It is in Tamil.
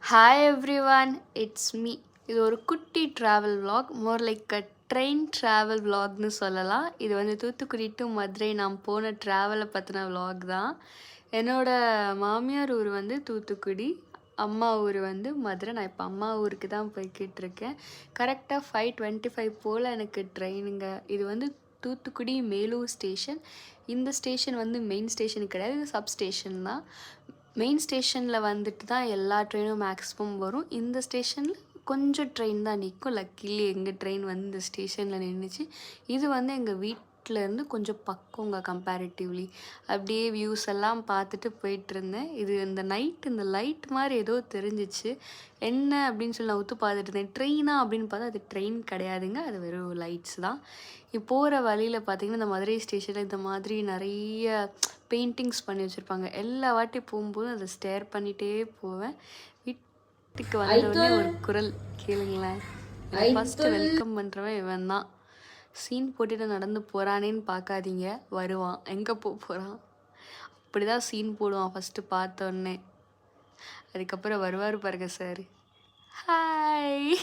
Hi everyone, it's me. இது ஒரு குட்டி travel vlog, more like a train travel vlogனு சொல்லலாம். இது வந்து தூத்துக்குடி டு மதுரை நான் போன ட்ராவலை பற்றின vlog தான். என்னோடய மாமியார் ஊர் வந்து தூத்துக்குடி, அம்மா ஊர் வந்து மதுரை. நான் இப்போ அம்மா ஊருக்கு தான் போய்கிட்டு இருக்கேன். கரெக்டாக 5:25 போல் எனக்கு ட்ரெயினுங்க. இது வந்து தூத்துக்குடி மேலூர் ஸ்டேஷன். இந்த ஸ்டேஷன் வந்து மெயின் ஸ்டேஷன் கிடையாது, இது சப் ஸ்டேஷன் தான். மெயின் ஸ்டேஷனில் வந்துட்டு தான் எல்லா ட்ரெயினும் மேக்ஸிமம் வரும். இந்த ஸ்டேஷனில் கொஞ்சம் ட்ரெயின் தான் நிற்கும். லக்கிலி எங்கள் ட்ரெயின் வந்து இந்த ஸ்டேஷனில் நின்றுச்சு. இது வந்து எங்கள் வீட்டிலேருந்து கொஞ்சம் பக்கங்க கம்பேரிட்டிவ்லி. அப்படியே வியூஸ் எல்லாம் பார்த்துட்டு போயிட்டுருந்தேன். இது இந்த லைட் மாதிரி ஏதோ தெரிஞ்சிச்சு. என்ன அப்படின்னு சொல்லி நான் ஒத்து பார்த்துட்டு இருந்தேன். ட்ரெயினா அப்படின்னு பார்த்தா அது ட்ரெயின் கிடையாதுங்க, அது வெறும் லைட்ஸ் தான். இப்போ போகிற வழியில் பார்த்திங்கன்னா இந்த மதுரை ஸ்டேஷனில் இந்த மாதிரி நிறைய பெயிண்டிங்ஸ் பண்ணி வச்சுருப்பாங்க. எல்லா வாட்டி போகும்போதும் அதை ஸ்டேர் பண்ணிகிட்டே போவேன். வீட்டுக்கு வந்தோடனே ஒரு குரல் கேளுங்களேன். ஃபஸ்ட்டு வெல்கம் பண்ணுறவன் இவன் தான். சீன் போட்டுட்டு நடந்து போகிறானேன்னு பார்க்காதீங்க, வருவான். எங்கே போகிறான் அப்படி தான் சீன் போடுவான் ஃபஸ்ட்டு பார்த்தோன்னே. அதுக்கப்புறம் வருவார் பாருங்க சார். ஹாய்.